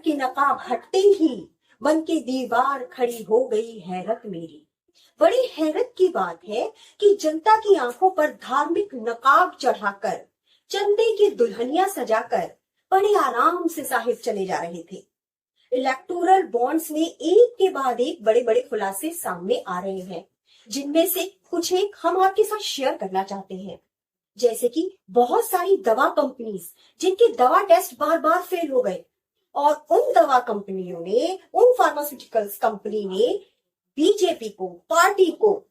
के नकाब हटते ही मन की दीवार खड़ी हो गई हैरत मेरी। बड़ी हैरत की बात है कि जनता की आंखों पर धार्मिक नकाब चढ़ाकर चंदे की दुल्हनियां सजाकर बड़े आराम से साहिब चले जा रहे थे। इलेक्टोरल बॉन्ड्स में एक के बाद एक बड़े बड़े खुलासे सामने आ रहे हैं, जिनमें से कुछ एक हम आपके साथ शेयर करना चाहते हैं। जैसे कि बहुत सारी दवा कंपनीज जिनके दवा टेस्ट बार बार फेल हो गए, और उन दवा कंपनियों ने, उन फार्मास्यूटिकल्स कंपनी ने बीजेपी को, पार्टी को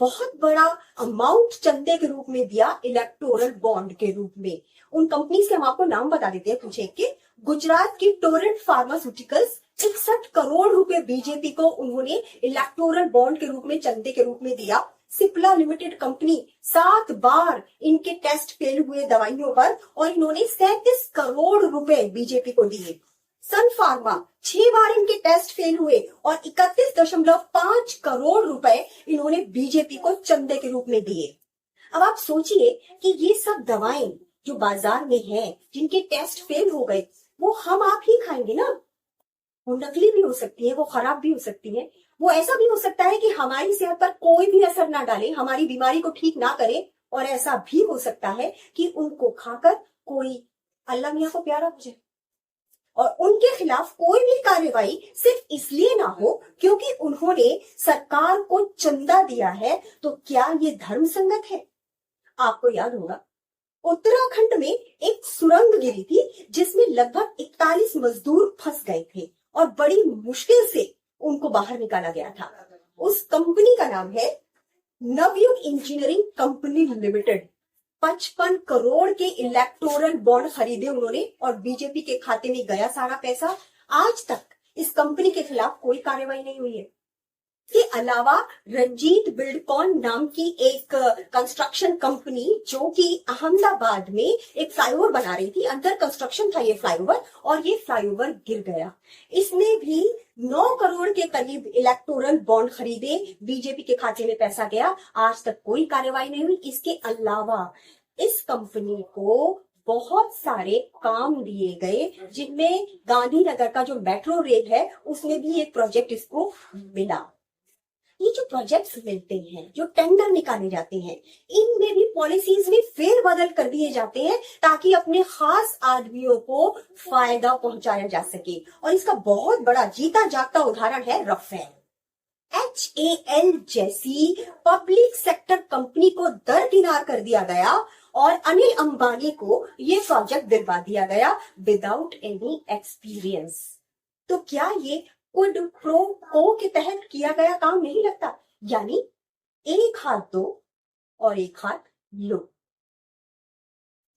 बहुत बड़ा अमाउंट चंदे के रूप में दिया, इलेक्टोरल बॉन्ड के रूप में। उन कंपनीज के हम आपको नाम बता देते हैं कुछ एक के। गुजरात की टोरेंट फार्मास्यूटिकल्स 61 करोड़ रुपए बीजेपी को उन्होंने इलेक्टोरल बॉन्ड के रूप में, चंदे के रूप में दिया। सिप्ला लिमिटेड कंपनी 7 बार इनके टेस्ट फेल हुए दवाइयों पर और इन्होंने 37 करोड़ रुपए बीजेपी को दिए। सन फार्मा 6 बार इनके टेस्ट फेल हुए और 31.5 करोड़ रुपए इन्होंने बीजेपी को चंदे के रूप में दिए। अब आप सोचिए कि ये सब दवाएं जो बाजार में हैं, जिनके टेस्ट फेल हो गए, वो हम आप ही खाएंगे ना। वो नकली भी हो सकती है, वो खराब भी हो सकती है, वो ऐसा भी हो सकता है कि हमारी सेहत पर कोई भी असर ना डाले, हमारी बीमारी को ठीक ना करे, और ऐसा भी हो सकता है कि उनको खाकर कोई अल्लाह मियां को प्यारा हो जाए और उनके खिलाफ कोई भी कार्रवाई सिर्फ इसलिए ना हो क्योंकि उन्होंने सरकार को चंदा दिया है। तो क्या ये धर्म संगत है? आपको याद होगा उत्तराखंड में एक सुरंग गिरी थी जिसमें लगभग 41 मजदूर फंस गए थे और बड़ी मुश्किल से उनको बाहर निकाला गया था। उस कंपनी का नाम है Navyug engineering company limited. 55 crore के इलेक्टोरल बॉन्ड खरीदे उन्होंने और बीजेपी के खाते में गया सारा पैसा। आज तक इस कंपनी के खिलाफ कोई कार्रवाई नहीं हुई है। इसके अलावा रंजीत बिल्डकॉन नाम की एक कंस्ट्रक्शन कंपनी जो कि अहमदाबाद में एक फ्लाईओवर बना रही थी, अंडर कंस्ट्रक्शन था ये फ्लाईओवर, और ये फ्लाईओवर गिर गया। इसने भी 9 करोड़ के करीब इलेक्टोरल बॉन्ड खरीदे, बीजेपी के खाते में पैसा गया, आज तक कोई कार्रवाई नहीं हुई। इसके अलावा इस कंपनी को बहुत सारे काम दिए गए, जिनमें गांधीनगर का जो मेट्रो रेल है उसमें भी एक प्रोजेक्ट इसको मिला। ये जो प्रोजेक्ट्स मिलते हैं, जो टेंडर निकाले जाते हैं, इनमें भी पॉलिसीज में फेरबदल कर दिए जाते हैं ताकि अपने खास आदमियों को फायदा पहुंचाया जा सके। और इसका बहुत बड़ा जीता जागता उदाहरण है रफेल। HAL जैसी पब्लिक सेक्टर कंपनी को दरकिनार कर दिया गया और अनिल अंबानी को ये प्रोजेक्ट दिलवा दिया गया विदाउट एनी एक्सपीरियंस। तो क्या ये क्विड प्रो को के तहत किया गया काम नहीं लगता? यानी एक हाथ दो और एक हाथ लो।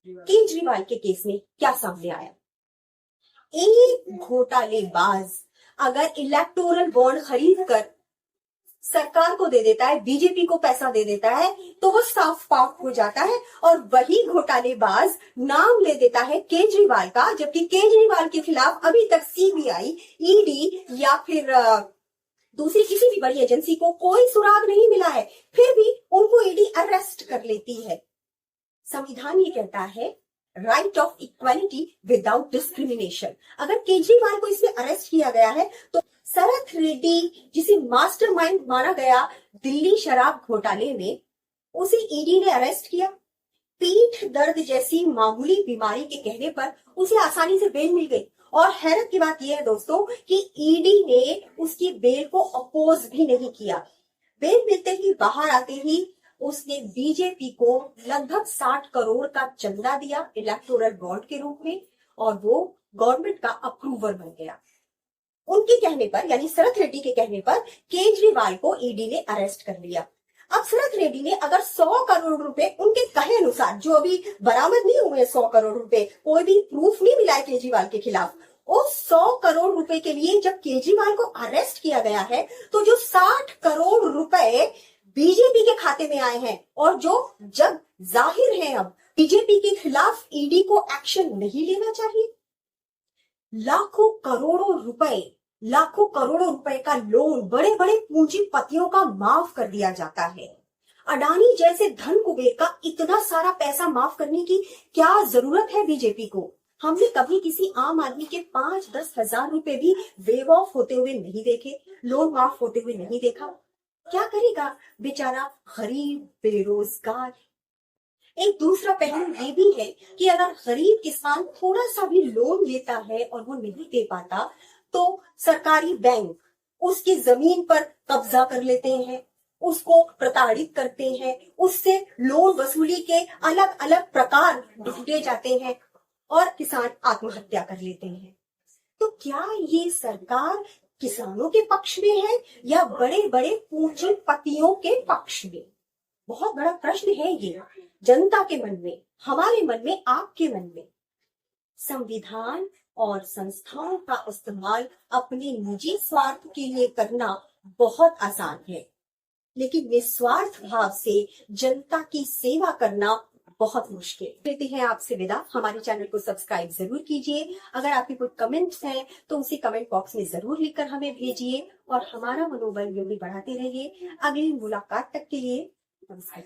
केजरीवाल के केस में क्या सामने आया? एक घोटालेबाज अगर इलेक्टोरल बॉन्ड खरीद कर सरकार को दे देता है, बीजेपी को पैसा दे देता है, तो वो साफ पाक हो जाता है। और वही घोटालेबाज नाम ले देता है केजरीवाल का, जबकि केजरीवाल के खिलाफ अभी तक CBI, ED या फिर दूसरी किसी भी बड़ी एजेंसी को कोई सुराग नहीं मिला है, फिर भी उनको ED अरेस्ट कर लेती है। संविधान ये कहता है right of equality without discrimination. अगर केजरीवाल को इसमें अरेस्ट किया गया है तो शरथ रेड्डी, जिसे मास्टरमाइंड माना गया दिल्ली शराब घोटाले में, उसे ED ने अरेस्ट किया। पीठ दर्द जैसी मामूली बीमारी के कहने पर उसे आसानी से बेल मिल गई। और हैरत की बात यह है दोस्तों कि ED ने उसकी बेल को अपोज भी नहीं किया। बेल मिलते ही, बाहर आते ही उसने बीजेपी को लगभग 60 करोड़ का चंदा दिया इलेक्टोरल बॉन्ड के रूप में, और वो गवर्नमेंट का अप्रूवर बन गया। उनके कहने पर, यानी शरथ रेड्डी के कहने पर, केजरीवाल को ED ने अरेस्ट कर लिया। अब शरथ रेड्डी ने अगर 100 करोड़ रुपए उनके कहे अनुसार, जो अभी बरामद नहीं हुए 100 करोड़ रुपए, कोई भी प्रूफ नहीं मिला है केजरीवाल के खिलाफ, उस 100 करोड़ रुपए के लिए जब केजरीवाल को अरेस्ट किया गया है, तो जो 60 करोड़ रुपए बीजेपी के खाते में आए हैं, और जो जब जाहिर है अब बीजेपी के खिलाफ ED को एक्शन नहीं लेना चाहिए। लाखों करोड़ों रुपए का लोन बड़े बड़े पूंजीपतियों का माफ कर दिया जाता है। अडानी जैसे धन कुबेर का इतना सारा पैसा माफ करने की क्या जरूरत है बीजेपी को? हमने कभी किसी आम आदमी के 5-10 हजार रुपए भी वेव ऑफ होते हुए नहीं देखे, लोन माफ होते हुए नहीं देखा। क्या करेगा बेचारा गरीब बेरोजगार। एक दूसरा पहलू ये भी है कि अगर गरीब किसान थोड़ा सा भी लोन लेता है और वो नहीं दे पाता, तो सरकारी बैंक उसकी जमीन पर कब्जा कर लेते हैं, उसको प्रताड़ित करते हैं, उससे लोन वसूली के अलग अलग प्रकार ढूंढे जाते हैं और किसान आत्महत्या कर लेते हैं। तो क्या ये सरकार किसानों के पक्ष में है या बड़े बड़े पूंजीपतियों के पक्ष में? बहुत बड़ा प्रश्न है ये, जनता के मन में, हमारे मन में, आपके मन में। संविधान और संस्थाओं का इस्तेमाल अपने निजी स्वार्थ के लिए करना बहुत आसान है, लेकिन निस्वार्थ भाव से जनता की सेवा करना बहुत मुश्किल। लेते हैं आपसे विदा। हमारे चैनल को सब्सक्राइब जरूर कीजिए। अगर आपके कुछ कमेंट्स हैं तो उसे कमेंट बॉक्स में जरूर लिखकर हमें भेजिए और हमारा मनोबल यूं ही बढ़ाते रहिए। अगली मुलाकात तक के लिए नमस्कार।